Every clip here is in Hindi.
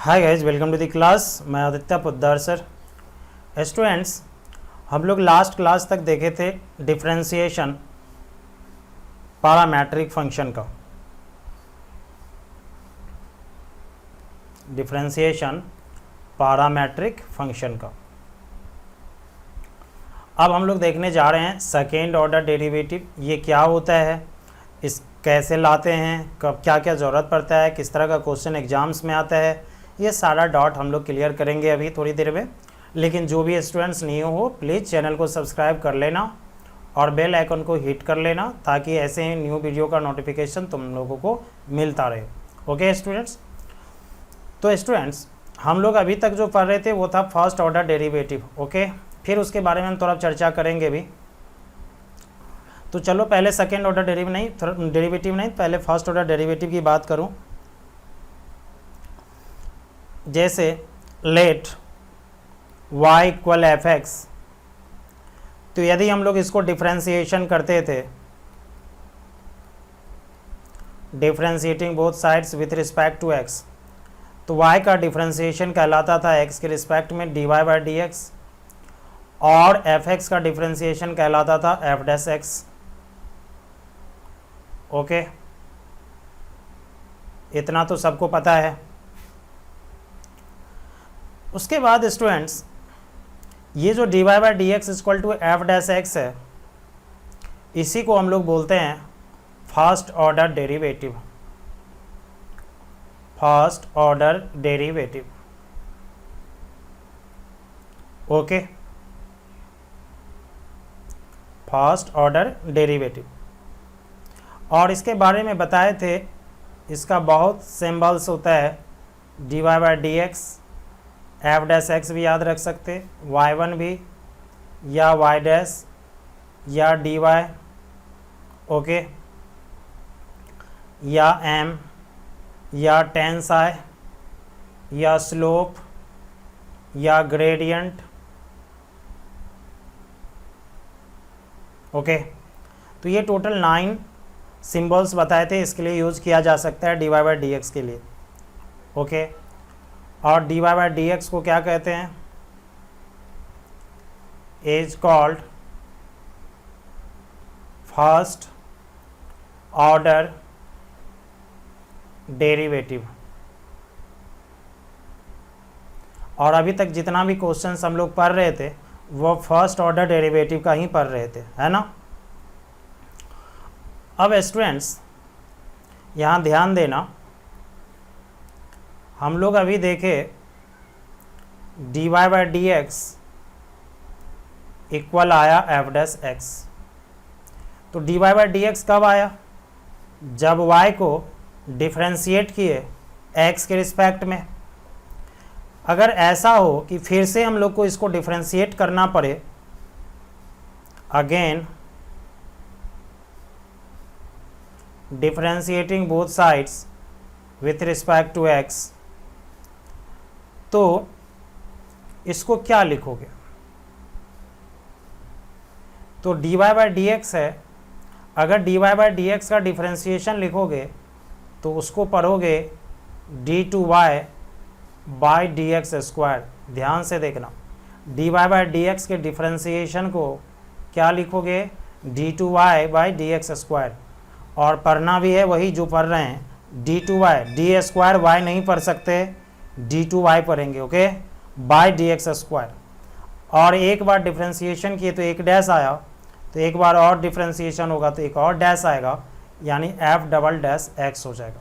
Hi guys, welcome to the class. मैं आदित्य पोद्दार सर। स्टूडेंट्स, हम लोग लास्ट क्लास तक देखे थे डिफरेंशिएशन पैरामीट्रिक फंक्शन का। डिफरेंशिएशन पैरामीट्रिक फंक्शन का अब हम लोग देखने जा रहे हैं सेकेंड ऑर्डर डेरिवेटिव। ये क्या होता है, इस कैसे लाते हैं, कब क्या क्या ज़रूरत पड़ता है, किस तरह का क्वेश्चन एग्जाम्स में आता है, ये सारा डॉट हम लोग क्लियर करेंगे अभी थोड़ी देर में। लेकिन जो भी स्टूडेंट्स न्यू हो प्लीज़ चैनल को सब्सक्राइब कर लेना और बेल आइकन को हिट कर लेना ताकि ऐसे ही न्यू वीडियो का नोटिफिकेशन तुम लोगों को मिलता रहे। ओके स्टूडेंट्स, तो स्टूडेंट्स हम लोग अभी तक जो पढ़ रहे थे वो था फर्स्ट ऑर्डर डेरिवेटिव। ओके, फिर उसके बारे में हम थोड़ा चर्चा करेंगे भी। तो चलो पहले सेकेंड ऑर्डर डेरिवेटिव नहीं पहले फर्स्ट ऑर्डर डेरिवेटिव की बात करूं। जैसे let y equal F x, तो यदि हम लोग इसको डिफरेंशिएशन करते थे, differentiating both sides with respect to x, तो y का डिफरेंशिएशन कहलाता था x के रिस्पेक्ट में dy बाई डी एक्स, और एफ एक्स का डिफरेंशिएशन कहलाता था एफ डैश एक्स। ओके, इतना तो सबको पता है। उसके बाद स्टूडेंट्स ये जो D Y by D x equal to F dash x है, इसी को हम लोग बोलते हैं first order derivative. First order derivative. Okay, first order derivative. और इसके बारे में बताए थे, इसका बहुत सिंबल्स होता है। D Y by D x, F dash x भी याद रख सकते, वाई वन भी, या वाई डैश, या डी वाई। ओके, या एम, या टेंसाई, या स्लोप, या ग्रेडियंट। ओके, तो ये टोटल 9 सिंबल्स बताए थे, इसके लिए यूज़ किया जा सकता है D Y by D x के लिए। ओके, और D Y by D x को क्या कहते हैं, is called first order derivative. और अभी तक जितना भी क्वेश्चंस हम लोग पढ़ रहे थे वो फर्स्ट ऑर्डर डेरिवेटिव का ही पढ़ रहे थे, है ना। अब स्टूडेंट्स यहाँ ध्यान देना, हम लोग अभी देखे D Y by D x equal आया एफ डैश एक्स। तो D Y by D x कब आया, जब y को डिफ्रेंशिएट किए x के रिस्पेक्ट में। अगर ऐसा हो कि फिर से हम लोग को इसको डिफ्रेंशिएट करना पड़े, again differentiating both sides with respect to x, तो इसको क्या लिखोगे, तो D Y by D x है। अगर D Y by D x का डिफ्रेंशिएशन लिखोगे तो उसको पढ़ोगे D two Y by D x square. ध्यान से देखना, D Y by D x के डिफ्रेंशिएशन को क्या लिखोगे, D two Y by D x square. और पढ़ना भी है वही जो पढ़ रहे हैं, D two Y, D square Y नहीं पढ़ सकते, डी टू वाई पढ़ेंगे। Okay, by D x square. और एक बार डिफ्रेंशिएशन किए तो एक डैश आया, तो एक बार और डिफ्रेंशिएशन होगा तो एक और डैश आएगा, यानी एफ डबल डैश एक्स हो जाएगा।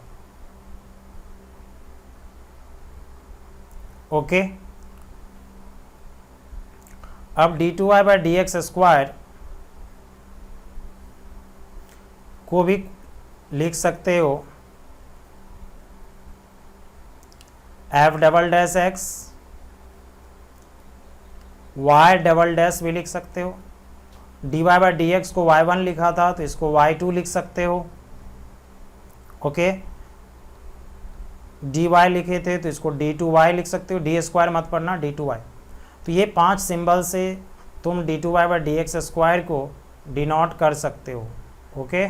ओके, अब D two Y by D x square को भी लिख सकते हो F double dash x, Y double dash भी लिख सकते हो। D Y by D x को वाई वन लिखा था तो इसको वाई टू लिख सकते हो। ओके, डी वाई लिखे थे तो इसको डी टू वाई लिख सकते हो, डी स्क्वायर मत पढ़ना, डी टू वाई। तो ये 5 सिंबल से तुम D two Y by D x square को डिनोट कर सकते हो। ओके,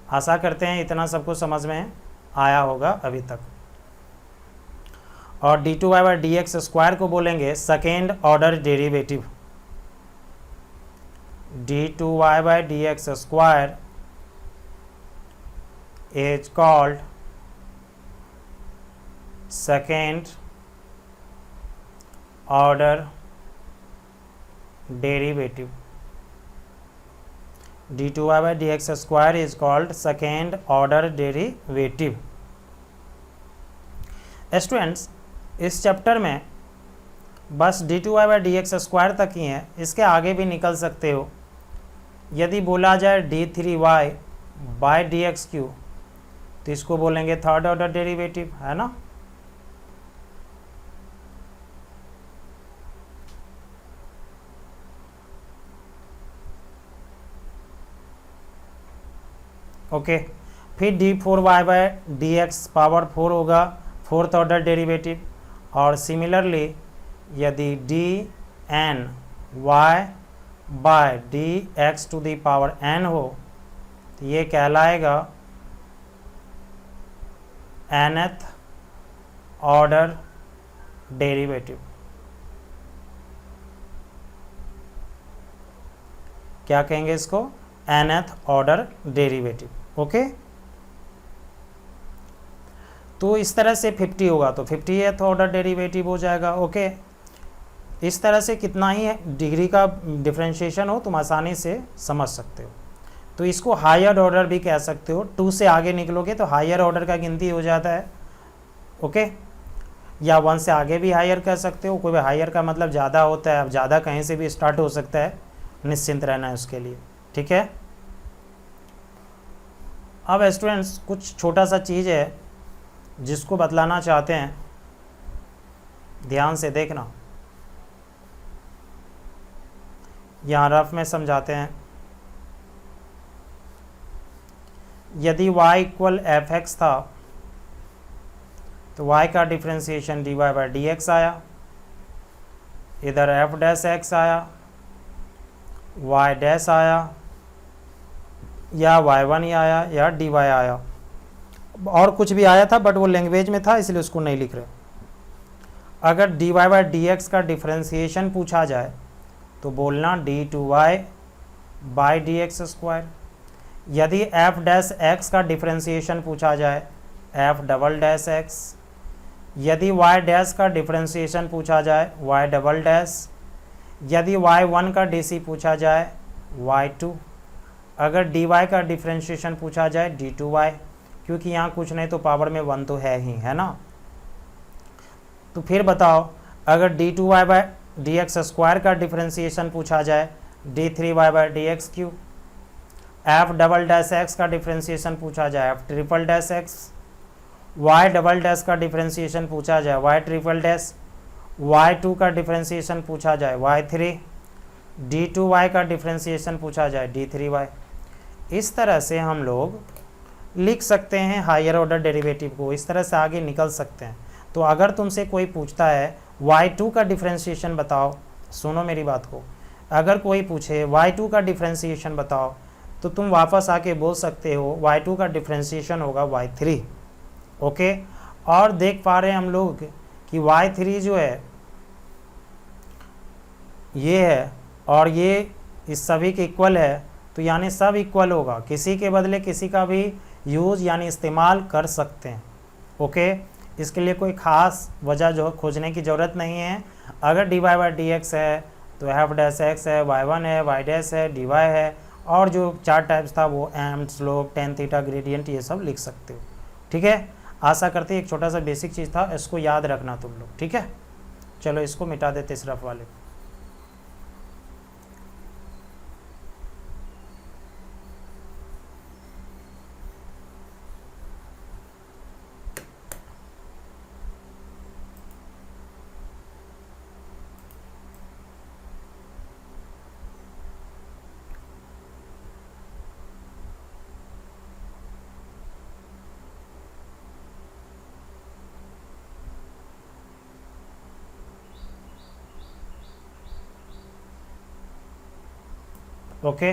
आशा करते हैं इतना सबको समझ में आया होगा अभी तक। और D two Y by D x square को बोलेंगे second order derivative. D two Y by D x square is called second order derivative. D two Y by D x square is called second order derivative. Students, इस चैप्टर में बस D two Y by D x square तक ही है, इसके आगे भी निकल सकते हो। यदि बोला जाए D three Y by D x cube तो इसको बोलेंगे थर्ड ऑर्डर डेरिवेटिव, है ना। ओके, फिर D four Y by D x power 4 होगा फोर्थ ऑर्डर डेरिवेटिव। और सिमिलरली यदि D N Y by D x to the power N हो तो ये कहलाएगा nth ऑर्डर डेरिवेटिव। क्या कहेंगे इसको? nth order derivative. ओके, तो इस तरह से 50 होगा तो 50th ऑर्डर डेरिवेटिव हो जाएगा। ओके, इस तरह से कितना ही डिग्री का डिफरेंशिएशन हो तुम आसानी से समझ सकते हो। तो इसको हायर ऑर्डर भी कह सकते हो। 2 से आगे निकलोगे तो हायर ऑर्डर का गिनती हो जाता है। ओके, या 1 से आगे भी हायर कह सकते हो। कोई भी हायर का मतलब ज़्यादा होता है, अब ज़्यादा कहीं से भी स्टार्ट हो सकता है, निश्चिंत रहना है उसके लिए। ठीक है, अब स्टूडेंट्स कुछ छोटा सा चीज़ है जिसको बतलाना चाहते हैं, ध्यान से देखना। यहाँ रफ में समझाते हैं। यदि y इक्वल एफ एक्स था तो y का differentiation D Y by D x आया, इधर एफ डैश एक्स आया, y डैश आया, या y1 ही आया, या dy आया, और कुछ भी आया था बट वो लैंग्वेज में था इसलिए उसको नहीं लिख रहे। अगर D Y by D x का डिफ्रेंसिएशन पूछा जाए तो बोलना D two Y by D x square. यदि एफ डैश एक्स का डिफ्रेंसिएशन पूछा जाए एफ डबल डैश एक्स। यदि वाई डैश का डिफ्रेंसिएशन पूछा जाए वाई डबल डैश। यदि y1 का डी सी पूछा जाए y2। अगर dy का डिफ्रेंशिएशन पूछा जाए d2y, क्योंकि यहाँ कुछ नहीं तो पावर में 1 तो है ही, है ना। तो फिर बताओ, अगर d2y by D x square का डिफ्रेंशिएशन पूछा जाए d3y by D x cube. F double dash x का डिफ्रेंशिएशन पूछा जाए F triple dash x. Y double dash का डिफ्रेंशिएशन पूछा जाए वाई ट्रिपल डैश। y2 का डिफ्रेंशिएशन पूछा जाए y3। d2y का डिफ्रेंशिएशन पूछा जाए d3y। इस तरह से हम लोग लिख सकते हैं हायर ऑर्डर डेरिवेटिव को, इस तरह से आगे निकल सकते हैं। तो अगर तुमसे कोई पूछता है y2 का डिफ्रेंशिएशन बताओ, सुनो मेरी बात को, अगर कोई पूछे y2 का डिफ्रेंशिएशन बताओ तो तुम वापस आके बोल सकते हो y2 का डिफ्रेंशिएशन होगा y3। ओके, और देख पा रहे हैं हम लोग कि y3 जो है ये है और ये इस सभी के इक्वल है, तो यानी सब इक्वल होगा, किसी के बदले किसी का भी यूज़ यानी इस्तेमाल कर सकते हैं। ओके, इसके लिए कोई ख़ास वजह जो खोजने की ज़रूरत नहीं है। अगर D Y by D x है तो एफ डैश एक्स है, y1 है, y डैश है, dy है, और जो 4 टाइप्स था वो M slope tan theta gradient ये सब लिख सकते हो। ठीक है, आशा करते एक छोटा सा बेसिक चीज़ था, इसको याद रखना तुम लोग। ठीक है, चलो इसको मिटा देते इस रफ वाले। ओके,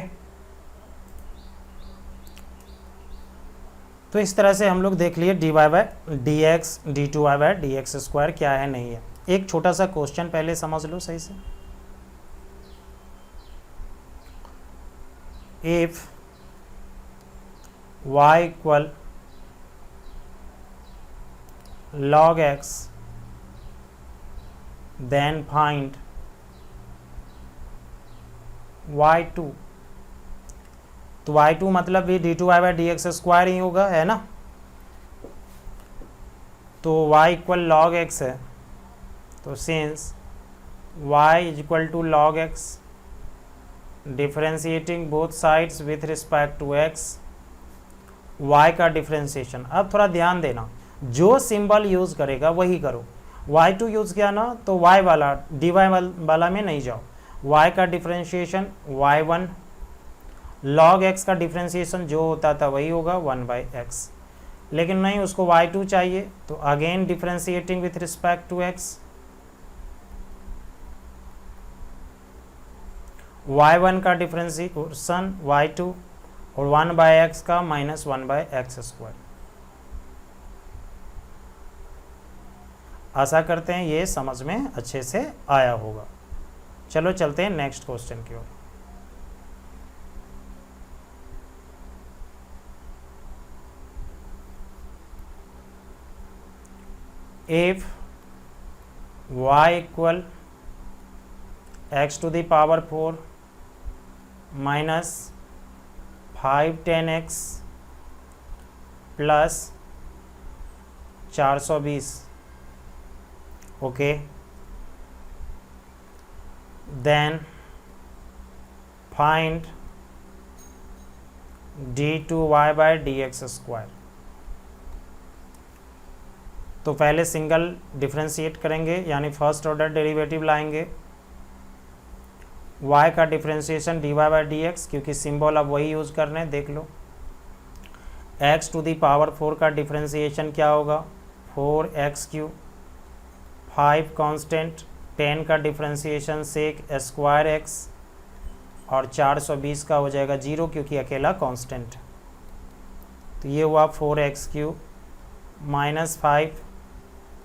तो इस तरह से हम लोग देख लिए dy by D x D two Y by D x square क्या है नहीं है। एक छोटा सा क्वेश्चन पहले समझ लो सही से। If y equal log x then find y2, तो y2 मतलब भी d two Y by D x square ही होगा, है ना। तो y इक्वल लॉग x है, तो since y is equal to log x differentiating both sides with respect to x, y का डिफरेंशिएशन। अब थोड़ा ध्यान देना, जो सिंबल यूज़ करेगा वही करो। y2 यूज़ किया ना तो y वाला dy वाला में नहीं जाओ, y का डिफरेंशिएशन y1, log x का डिफरेंशिएशन जो होता था वही होगा 1/x, लेकिन नहीं उसको y2 चाहिए, तो again differentiating with respect to x, y1 का डिफरेंशिएशन y2 और 1/x का माइनस 1/x स्क्वायर। आशा करते हैं ये समझ में अच्छे से आया होगा। चलो चलते हैं नेक्स्ट क्वेश्चन की ओर। If y equal x to the power 4 minus 510x plus 420, okay, then find d2y by D x square. तो पहले सिंगल डिफरेंशिएट करेंगे, यानी फर्स्ट ऑर्डर डेरिवेटिव लाएंगे। y का differentiation dy by D x, क्योंकि सिंबल अब वही यूज़ कर रहे हैं, देख लो। x टू दी पावर 4 का डिफरेंशिएशन क्या होगा 4x3, 5 कांस्टेंट, 10 का डिफरेंशिएशन सेक स्क्वायर x, और 420 का हो जाएगा 0 क्योंकि अकेला कांस्टेंट। तो ये हुआ 4x3 माइनस 5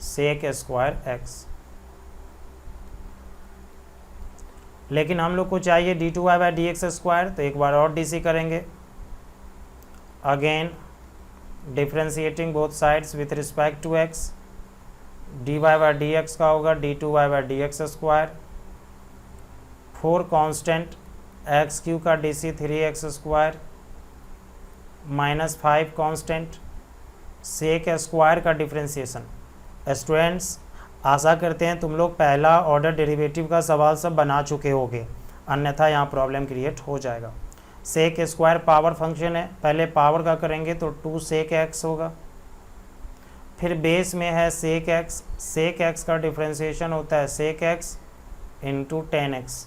सेक स्क्वायर x। लेकिन हम लोग को चाहिए d2y by D x square, तो एक बार और DC करेंगे। Again differentiating both sides with respect to x, dy by D x का होगा d2y by D x square, 4 constant x3 का DC 3x square, minus 5 constant sec square का डिफरेंशिएशन। स्टूडेंट्स आशा करते हैं तुम लोग पहला ऑर्डर डेरिवेटिव का सवाल सब बना चुके होगे, अन्यथा यहाँ प्रॉब्लम क्रिएट हो जाएगा। सेक स्क्वायर पावर फंक्शन है, पहले पावर का करेंगे तो 2 सेक x होगा, फिर बेस में है सेक x, सेक x का डिफरेंशिएशन होता है सेक x इंटू 10x,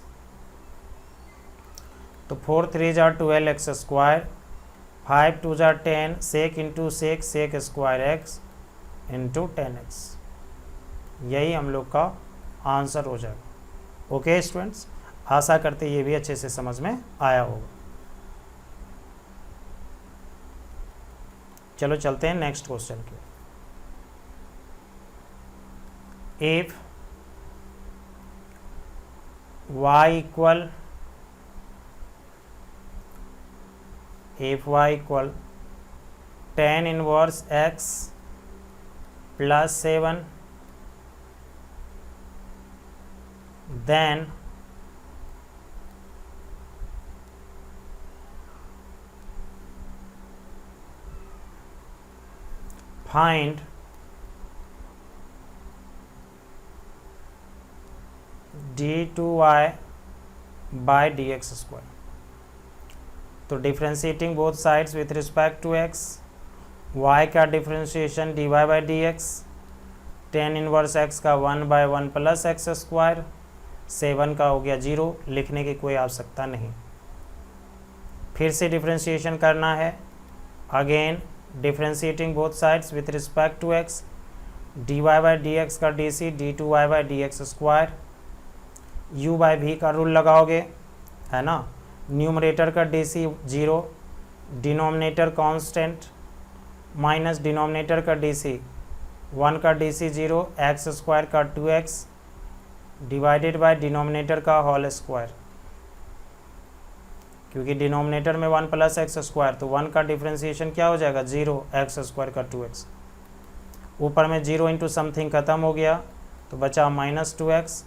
तो 4 3 जा 12x स्क्वायर, 5 2 जा 10, sec into sec, sec square x into 10x। यही हम लोग का आंसर हो जाएगा। ओके स्टूडेंट्स, आशा करते ये भी अच्छे से समझ में आया होगा। चलो चलते हैं नेक्स्ट क्वेश्चन के। If y equal tan inverse x plus 7, then find d2y by D x square. तो differentiating both sides with respect to x, y का differentiation dy by D x, tan inverse x का 1/1 प्लस एक्स स्क्वायर, 7 का हो गया 0, लिखने की कोई आवश्यकता नहीं। फिर से डिफ्रेंशिएशन करना है। Again differentiating both sides with respect to x, dy by D x का dc d2y by D x square, u by v का रूल लगाओगे, है ना। न्यूमरेटर का dc 0, denominator constant, minus denominator का DC 1 का DC 0, एक्स स्क्वायर का 2x डिवाइडेड बाय डिनोमिनेटर का होल स्क्वायर, क्योंकि डिनोमिनेटर में 1 प्लस एक्स स्क्वायर, तो 1 का डिफ्रेंसिएशन क्या हो जाएगा 0, एक्स स्क्वायर का 2x, ऊपर में 0 इंटू समथिंग ख़त्म हो गया तो बचा -2x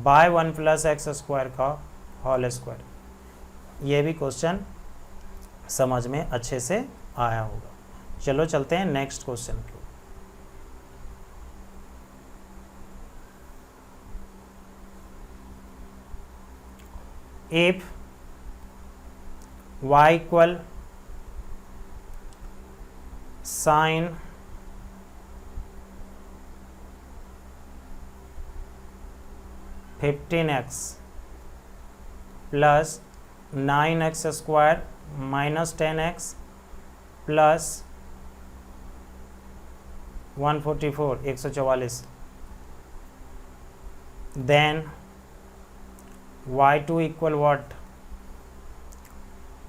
by 1 plus x square का होल स्क्वायर। ये भी क्वेश्चन समझ में अच्छे से आया होगा। चलो चलते हैं नेक्स्ट क्वेश्चन की। If y equal sine (15x) plus 9x square minus 10x plus 144 then y2 equal what?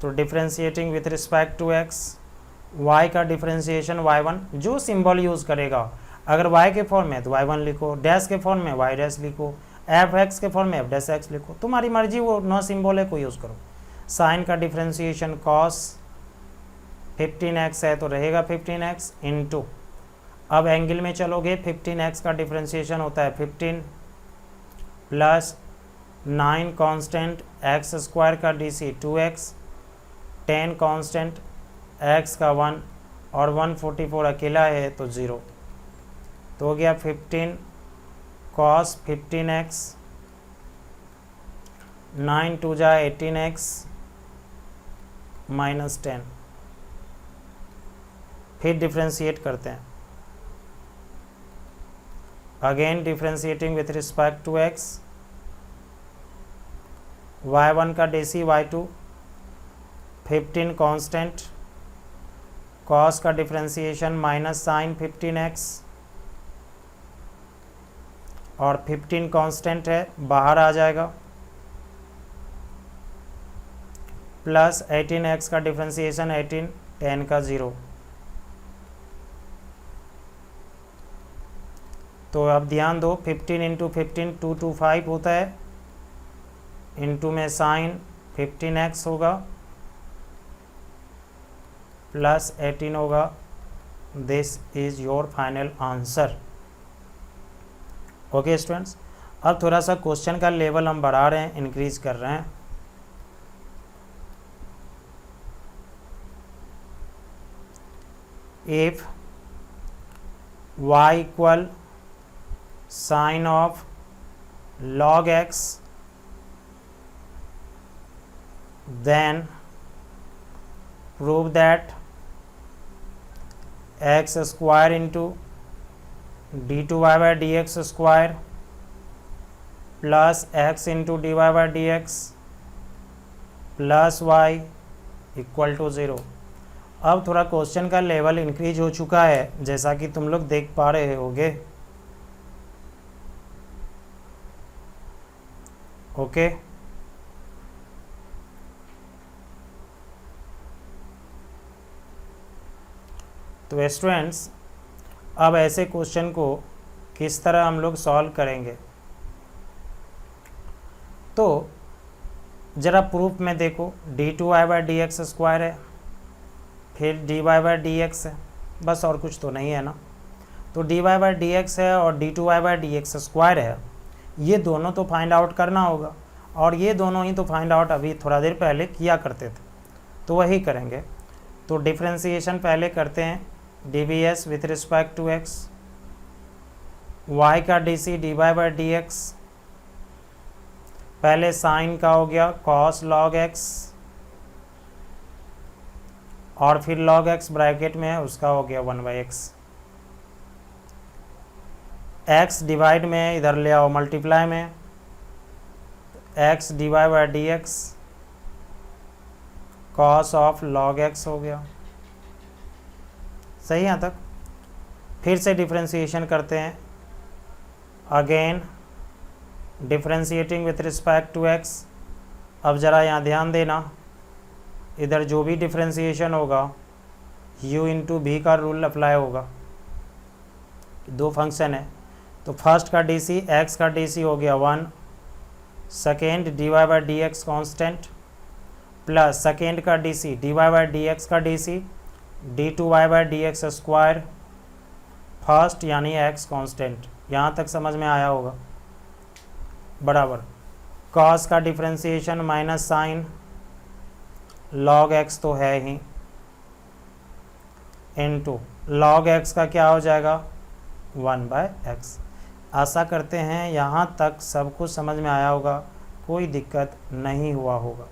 तो differentiating with respect to x, y का डिफ्रेंशिएशन y1, जो सिंबल यूज़ करेगा, अगर y के फॉर्म में तो y1 लिखो, डैश के फॉर्म में y डैश लिखो, f(x) के फॉर्म में f डैश x लिखो, तुम्हारी मर्जी, वो नो सिंबल है कोई यूज़ करो। साइन का डिफ्रेंशिएशन cos 15x है तो रहेगा 15x इंटू, अब एंगल में चलोगे 15x का डिफ्रेंशिएशन होता है 15 प्लस 9 कांस्टेंट एक्स स्क्वायर का DC 2x, 10 कांस्टेंट x का 1 और 144 अकेला है तो 0, तो हो गया 15 cos 15x, 9 2 जा 18x माइनस 10। फिर डिफ्रेंशिएट करते हैं, again differentiating with respect to x, y1 का DC y2, 15 कांस्टेंट, cos का डिफ्रेंशिएशन माइनस साइन 15x और 15 कांस्टेंट है बाहर आ जाएगा, प्लस 18x का डिफ्रेंशिएशन 18, 10 का 0। तो अब ध्यान दो, 15 इंटू 15 225 होता है, इंटू में साइन 15x होगा प्लस 18 होगा। This is your final answer. Okay students, अब थोड़ा सा क्वेश्चन का लेवल हम बढ़ा रहे हैं, इंक्रीज कर रहे हैं। If y equal sine of log x, then prove that x square into d2y by dx square plus x into dy by dx plus y equal to 0। अब थोड़ा क्वेश्चन का लेवल इंक्रीज हो चुका है, जैसा कि तुम लोग देख पा रहे होगे। ओके, तो स्टूडेंट्स, अब ऐसे क्वेश्चन को किस तरह हम लोग सॉल्व करेंगे, तो ज़रा प्रूफ में देखो, d2y by D x square है, फिर dy बाई डी एक्स है, बस और कुछ तो नहीं है ना। तो dy बाई डी एक्स है और d2y by D x square है, ये दोनों तो फाइंड आउट करना होगा, और ये दोनों ही तो फाइंड आउट अभी थोड़ा देर पहले किया करते थे, तो वही करेंगे। तो डिफ्रेंशिएशन पहले करते हैं, dvs with respect to x, y का dc dy by D x, पहले साइन का हो गया cos log x, और फिर log x ब्रैकेट में है उसका हो गया 1/x, x डिवाइड में इधर ले आओ मल्टीप्लाई में, x dy by D x cos of log x हो गया। सही यहाँ तक। फिर से डिफ्रेंशिएशन करते हैं, again differentiating with respect to x। अब ज़रा यहाँ ध्यान देना, इधर जो भी डिफ्रेंशिएशन होगा u इंटू भी का रूल अप्लाई होगा, दो फंक्शन है तो फर्स्ट का डी सी एक्स का डी सी हो गया 1, second d Y by D x constant plus second का d c d Y by D x का d c d two Y by D x square first यानी एक्स कॉन्स्टेंट। यहाँ तक समझ में आया होगा, बराबर कॉस का differentiation minus sine log x तो है ही इनटू लॉग एक्स का क्या हो जाएगा 1 बाय एक्स। आशा करते हैं यहाँ तक सब कुछ समझ में आया होगा, कोई दिक्कत नहीं हुआ होगा।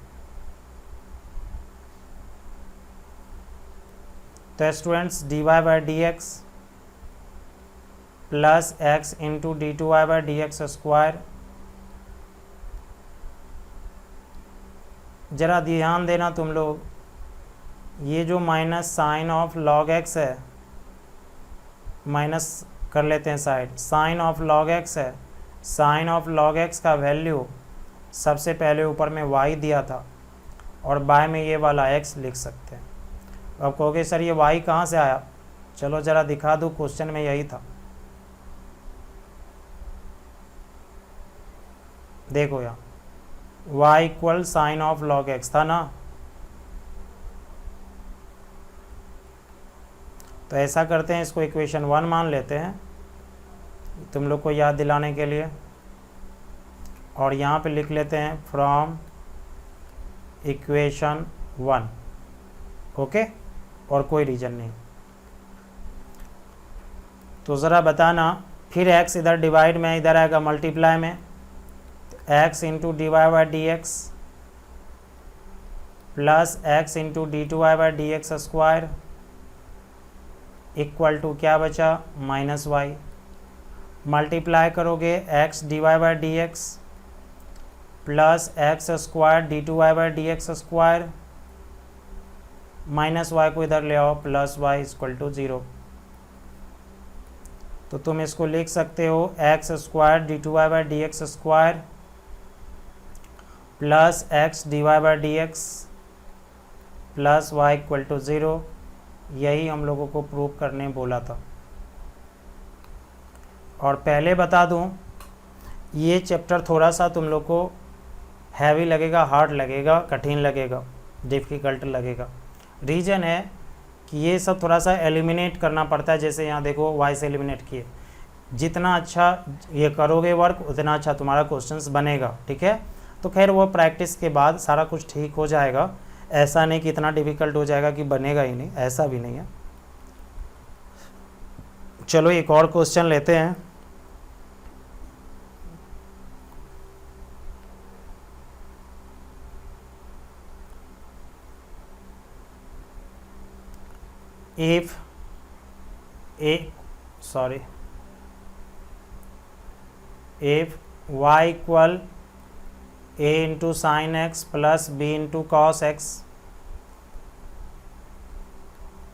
तो students d Y by D x plus x into d two Y by D x square, जरा ध्यान देना तुम लोग, ये जो minus sine of log x है, माइनस कर लेते हैं side, sine of log x है, साइन ऑफ लॉग एक्स का वैल्यू सबसे पहले ऊपर में y दिया था और बाय में ये वाला x लिख सकते हैं। अब कहोगे सर ये y कहाँ से आया, चलो ज़रा दिखा दूँ, क्वेश्चन में यही था। देखो यहाँ y equal sine of log x था ना, तो ऐसा करते हैं, इसको इक्वेशन 1 मान लेते हैं तुम लोग को याद दिलाने के लिए, और यहाँ पे लिख लेते हैं फ्रॉम इक्वेशन 1, ओके, और कोई रीजन नहीं। तो ज़रा बताना, फिर x इधर डिवाइड में, इधर आएगा मल्टीप्लाई में, तो x into d Y by D x plus x into d two Y by D x square equal to क्या बचा माइनस वाई, मल्टीप्लाई करोगे x d Y by D x plus x square d two Y by D x square minus y को इधर ले आओ प्लस वाई इक्वल टू 0। तो तुम इसको लिख सकते हो x square d two Y by D x square plus x d Y by D x plus y equal to 0। यही हम लोगों को प्रूव करने बोला था। और पहले बता दूं, ये चैप्टर थोड़ा सा तुम लोग को हैवी लगेगा, हार्ड लगेगा, कठिन लगेगा, डिफ़िकल्ट लगेगा। रीज़न है कि ये सब थोड़ा सा एलिमिनेट करना पड़ता है। जैसे यहाँ देखो वाई से एलिमिनेट किए, जितना अच्छा ये करोगे वर्क उतना अच्छा तुम्हारा क्वेश्चंस बनेगा, ठीक है। तो खैर वो प्रैक्टिस के बाद सारा कुछ ठीक हो जाएगा, ऐसा नहीं कि इतना डिफ़िकल्ट हो जाएगा कि बनेगा ही नहीं, ऐसा भी नहीं है। चलो एक और क्वेश्चन लेते हैं। if y equal a into sin x plus b into cos x,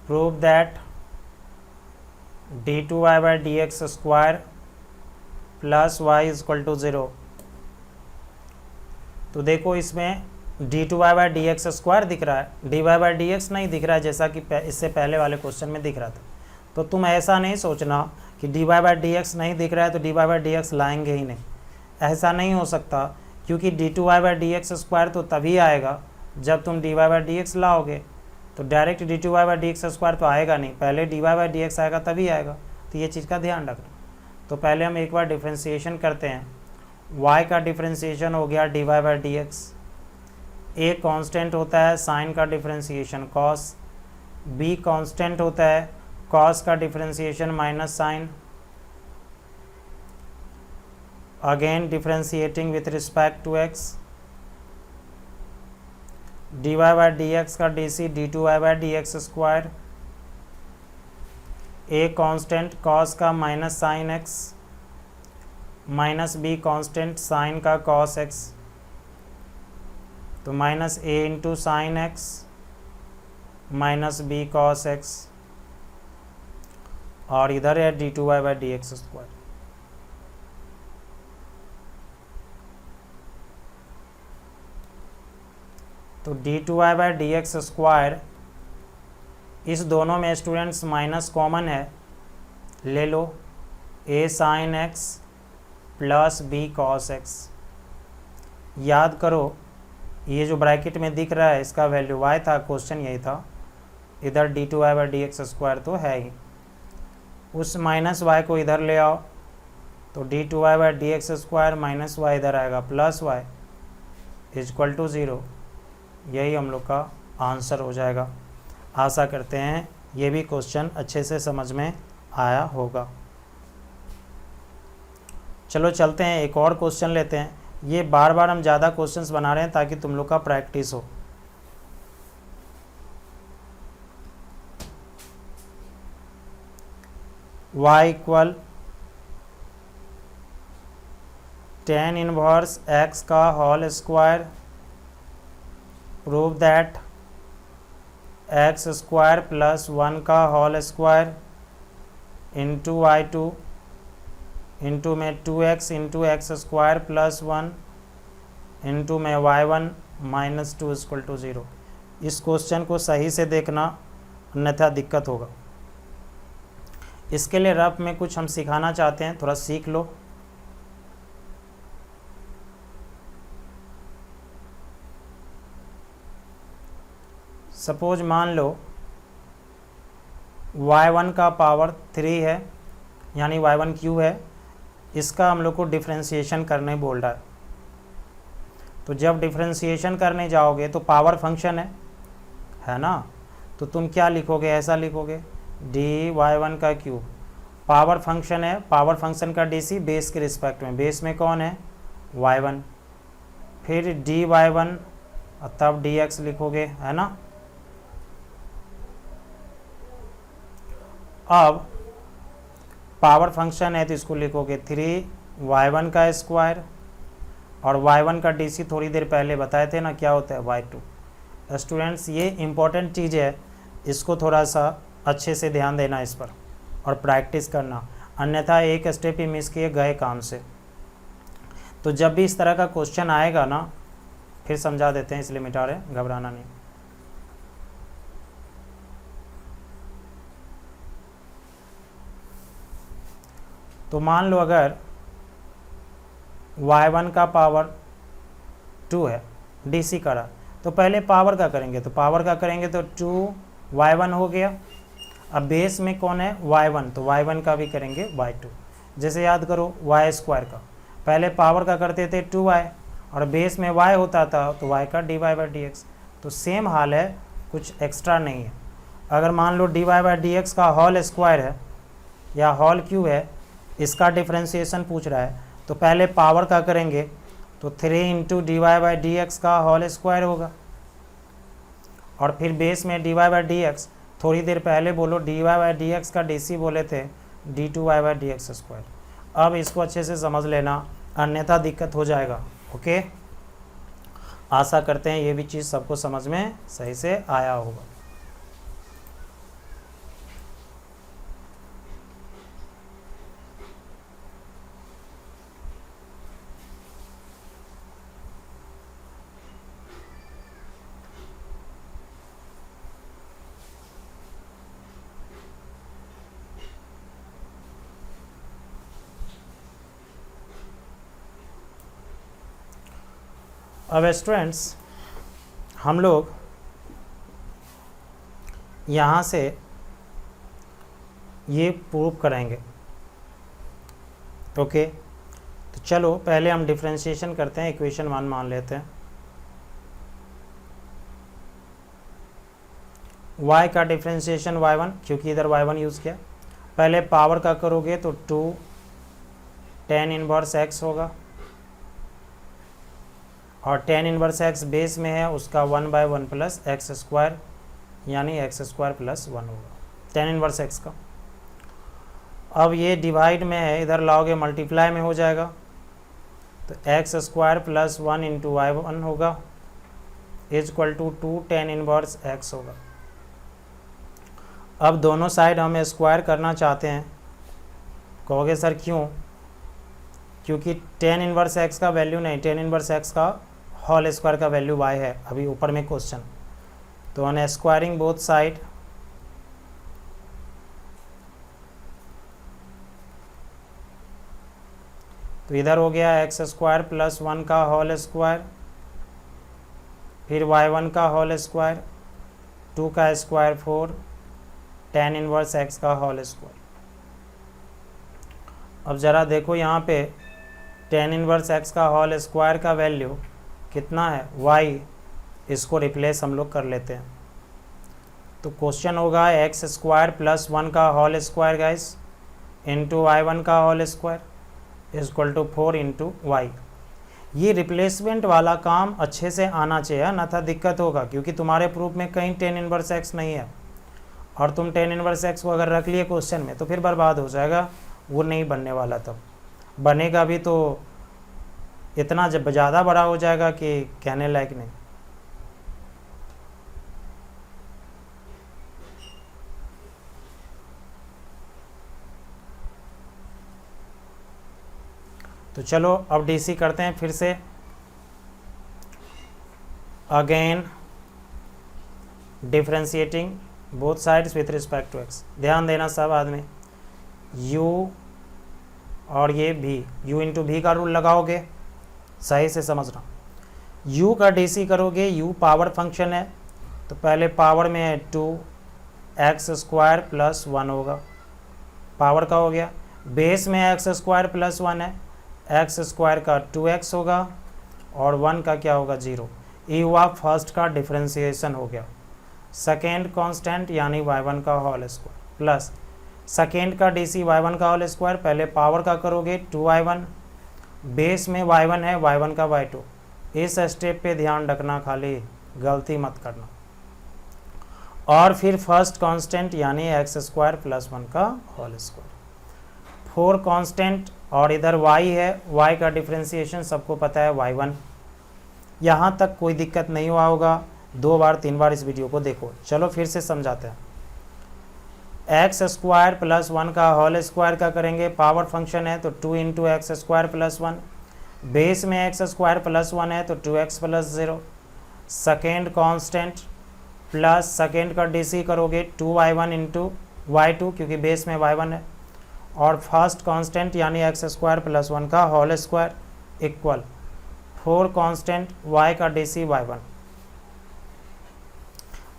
prove that d2y by dx square plus y is equal to 0। तो देखो इसमें d2y by dx स्क्वायर दिख रहा है, dy by dx नहीं दिख रहा है, जैसा कि इससे पहले वाले क्वेश्चन में दिख रहा था। तो तुम ऐसा नहीं सोचना कि dy by dx नहीं दिख रहा है तो dy by dx लाएंगे ही नहीं, ऐसा नहीं हो सकता, क्योंकि d2y by dx स्क्वायर तो तभी आएगा जब तुम dy by dx लाओगे। तो direct d2y by dx square तो आएगा नहीं, पहले dy by dx आएगा तभी आएगा। तो ये चीज़ का ध्यान रखना। तो पहले हम एक बार डिफ्रेंसिएशन करते हैं। y का डिफ्रेंसिएशन हो गया dy by dx, a constant होता है साइन का डिफ्रेंसिएशन cos, b कांस्टेंट होता है cos का differentiation minus sine, again differentiating with respect to x, dy by dx का dc d2y by dx स्क्वायर, a कांस्टेंट cos का minus sine x minus b constant sine का cos x, तो minus a into sine x minus b cos x, और इधर है d2y by dx स्क्वायर। तो d2y by dx स्क्वायर इस दोनों में स्टूडेंट्स माइनस कॉमन है, ले लो, a sin x plus b cos x। याद करो ये जो ब्रैकेट में दिख रहा है इसका वैल्यू y था, क्वेश्चन यही था। इधर d2y/dx² तो है ही, उस माइनस y को इधर ले आओ तो d2y/dx² माइनस y इधर आएगा प्लस y इक्वल टू 0। यही हम लोग का आंसर हो जाएगा। आशा करते हैं ये भी क्वेश्चन अच्छे से समझ में आया होगा। चलो चलते हैं, एक और क्वेश्चन लेते हैं। ये बार बार हम ज़्यादा क्वेश्चंस बना रहे हैं ताकि तुम लोग का प्रैक्टिस हो। y equal tan inverse x का whole square, prove that x² plus 1 का whole square into y2 into में 2x into x² plus 1 into में y1 माइनस 2 इक्वल टू 0। इस क्वेश्चन को सही से देखना अन्यथा दिक्कत होगा। इसके लिए रफ में कुछ हम सिखाना चाहते हैं, थोड़ा सीख लो। सपोज मान लो y1 का पावर 3 है, यानी y1 क्यूब है, इसका हम लोग को डिफ्रेंशिएशन करने बोल रहा है। तो जब डिफ्रेंशिएशन करने जाओगे तो पावर फंक्शन है ना, तो तुम क्या लिखोगे, ऐसा लिखोगे dy1 का क्यूब, पावर फंक्शन है, पावर फंक्शन का dc बेस के रिस्पेक्ट में, बेस में कौन है y1, फिर dy1 तब dx लिखोगे, है ना। अब पावर फंक्शन है तो इसको लिखोगे 3y1 का स्क्वायर, और y1 का dc थोड़ी देर पहले बताए थे ना क्या होता है y2। स्टूडेंट्स ये इम्पोर्टेंट चीज़ है, इसको थोड़ा सा अच्छे से ध्यान देना इस पर और प्रैक्टिस करना, अन्यथा एक स्टेप ही मिस किए गए काम से। तो जब भी इस तरह का क्वेश्चन आएगा ना, फिर समझा देते हैं, इसलिए मिटा रहे, घबराना नहीं। तो मान लो अगर y1 का पावर 2 है, dc करा, तो पहले पावर का करेंगे, तो पावर का करेंगे तो 2y1 हो गया। अब बेस में कौन है y1, तो y1 का भी करेंगे y2। जैसे याद करो y² का, पहले पावर का करते थे 2y और बेस में y होता था तो y का dy/dx। तो सेम हाल है, कुछ एक्स्ट्रा नहीं है। अगर मान लो dy/dx का होल स्क्वायर है या होल क्यूब है, इसका डिफ्रेंशिएशन पूछ रहा है, तो पहले पावर का करेंगे तो 3 इंटू dy/dx का होल स्क्वायर होगा, और फिर बेस में dy/dx, थोड़ी देर पहले बोलो dy/dx का dc बोले थे d2y/dx²। अब इसको अच्छे से समझ लेना, अन्यथा दिक्कत हो जाएगा। ओके, आशा करते हैं ये भी चीज़ सबको समझ में सही से आया होगा। अब स्टूडेंट्स हम लोग यहाँ से ये प्रूव करेंगे। ओके, तो चलो पहले हम डिफ्रेंशिएशन करते हैं, इक्वेशन 1 मान लेते हैं। y का डिफ्रेंशिएशन y1, क्योंकि इधर y1 यूज़ किया। पहले पावर का करोगे तो 2 tan इनवर्स x होगा, और tan इनवर्स x बेस में है, उसका 1/1 प्लस x², यानी x² प्लस 1 होगा tan इनवर्स x का। अब ये डिवाइड में है, इधर लाओगे मल्टीप्लाई में हो जाएगा, तो x² प्लस 1 इंटू y1 होगा equal to 2 tan inverse x होगा। अब दोनों साइड हम स्क्वायर करना चाहते हैं। कहोगे सर क्यों? क्योंकि tan इनवर्स x का वैल्यू नहीं, tan इनवर्स x का होल स्क्वायर का वैल्यू y है, अभी ऊपर में क्वेश्चन। तो ऑन स्क्वायरिंग बोथ साइड तो इधर हो गया एक्स स्क्वायर प्लस 1 का होल स्क्वायर, फिर y1 का होल स्क्वायर, 2 का स्क्वायर 4, tan इनवर्स x का होल स्क्वायर। अब ज़रा देखो यहाँ पे tan इनवर्स x का होल स्क्वायर का वैल्यू कितना है, y, इसको रिप्लेस हम लोग कर लेते हैं। तो क्वेश्चन होगा एक्स स्क्वायर प्लस 1 का whole square guys into y1 का whole square equal to 4 into y. ये रिप्लेसमेंट वाला काम अच्छे से आना चाहिए, ना था दिक्कत होगा, क्योंकि तुम्हारे प्रूफ में कहीं tan इनवर्स x नहीं है और तुम tan इनवर्स x को अगर रख लिए क्वेश्चन में तो फिर बर्बाद हो जाएगा, वो नहीं बनने वाला। तब बनेगा भी तो इतना जब ज़्यादा बड़ा हो जाएगा कि कहने लायक नहीं। तो चलो अब डीसी करते हैं फिर से। Again differentiating both sides with respect to x. ध्यान देना सब आदमी, u और ये भी u इंटू भी का रूल लगाओगे, सही से समझना। u का डीसी करोगे, u पावर फंक्शन है तो पहले पावर में है 2x स्क्वायर प्लस 1 होगा, पावर का हो गया। बेस में x स्क्वायर प्लस 1 है, एक्स स्क्वायर का 2x होगा और 1 का क्या होगा 0। ये हुआ फर्स्ट का डिफ्रेंशिएशन हो गया। सेकेंड कांस्टेंट यानी y1 का होल स्क्वायर प्लस सेकेंड का डीसी y1 का होल स्क्वायर, पहले पावर का करोगे 2y1, बेस में y1 है, y1 का y2। इस स्टेप पे ध्यान रखना, खाली गलती मत करना। और फिर फर्स्ट कांस्टेंट यानी एक्स स्क्वायर प्लस 1 का होल स्क्वायर। 4 कांस्टेंट और इधर y है, y का डिफ्रेंशिएशन सबको पता है y1। यहाँ तक कोई दिक्कत नहीं हुआ होगा, 2 बार 3 बार इस वीडियो को देखो। चलो फिर से समझाते हैं। एक्स स्क्वायर प्लस 1 का होल स्क्वायर का करेंगे, पावर फंक्शन है तो 2 into x square plus 1, base में एक्स स्क्वायर प्लस 1 है तो 2x plus 0। Second constant plus second का डीसी करोगे 2y1 इंटू y2 क्योंकि बेस में y1 है, और फर्स्ट कांस्टेंट यानी एक्स स्क्वायर प्लस 1 का whole square equal 4 constant y का डीसी y1।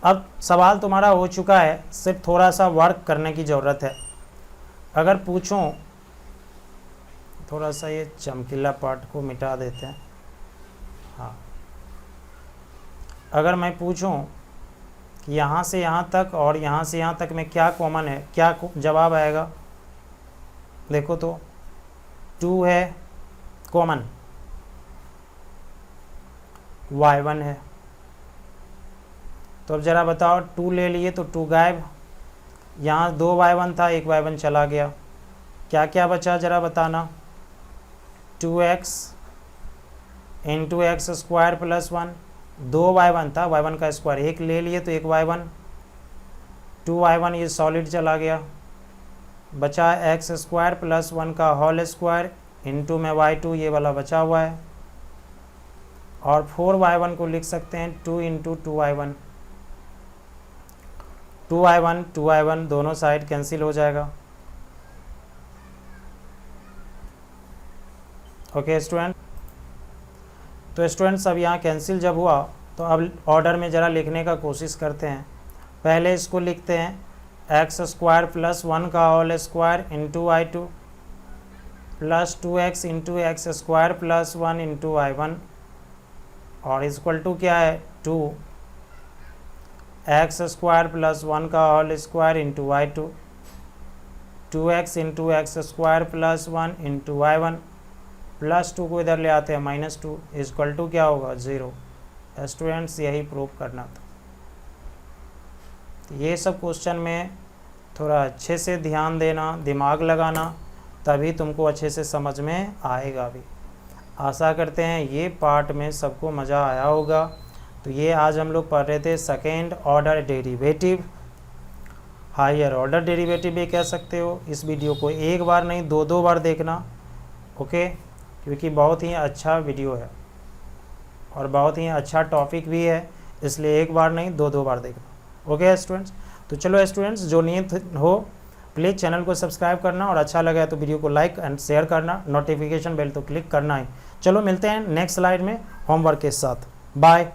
अब सवाल तुम्हारा हो चुका है, सिर्फ थोड़ा सा वर्क करने की ज़रूरत है। अगर पूछूं, थोड़ा सा ये चमकीला पार्ट को मिटा देते हैं। हाँ, अगर मैं पूछूं कि यहाँ से यहाँ तक और यहाँ से यहाँ तक में क्या कॉमन है, क्या जवाब आएगा? देखो तो 2 है कॉमन, y1 है, तो अब ज़रा बताओ 2 ले लिए तो 2 गायब, यहाँ 2 y1 था, 1 y1 चला गया, क्या क्या बचा ज़रा बताना? 2x into x square plus 1, 2 y1 था, y1 का स्क्वायर 1 ले लिए तो 1 y1, 2 y1 ये सॉलिड चला गया, बचा एक्स स्क्वायर प्लस 1 का होल स्क्वायर इंटू में y2 ये वाला बचा हुआ है, और 4y1 को लिख सकते हैं 2 इंटू 2y1, 2y1 2y1 दोनों साइड कैंसिल हो जाएगा। ओके स्टूडेंट, तो स्टूडेंट्स अब यहाँ कैंसिल जब हुआ तो अब ऑर्डर में ज़रा लिखने का कोशिश करते हैं। पहले इसको लिखते हैं एक्स स्क्वायर प्लस 1 का होल स्क्वायर इंटू y2 प्लस 2x into x square plus 1 into y1 और इक्वल टू क्या है 2 एक्स स्क्वायर प्लस 1 का whole square into y2, 2x into x square plus 1 into y1 plus 2 को इधर ले आते हैं -2 इक्वल टू क्या होगा 0। स्टूडेंट्स यही प्रूव करना था। ये सब क्वेश्चन में थोड़ा अच्छे से ध्यान देना, दिमाग लगाना, तभी तुमको अच्छे से समझ में आएगा भी। आशा करते हैं ये पार्ट में सबको मज़ा आया होगा। तो ये आज हम लोग पढ़ रहे थे second order derivative, higher order derivative भी कह सकते हो। इस वीडियो को एक बार नहीं 2 बार देखना, ओके, क्योंकि बहुत ही अच्छा वीडियो है और बहुत ही अच्छा टॉपिक भी है, इसलिए एक बार नहीं 2 बार देखना। ओके स्टूडेंट्स, तो चलो स्टूडेंट्स जो नहीं हो प्लीज़ चैनल को सब्सक्राइब करना और अच्छा लगा तो वीडियो को लाइक एंड शेयर करना, नोटिफिकेशन बेल तो क्लिक करना ही। चलो मिलते हैं नेक्स्ट स्लाइड में होमवर्क के साथ। बाय।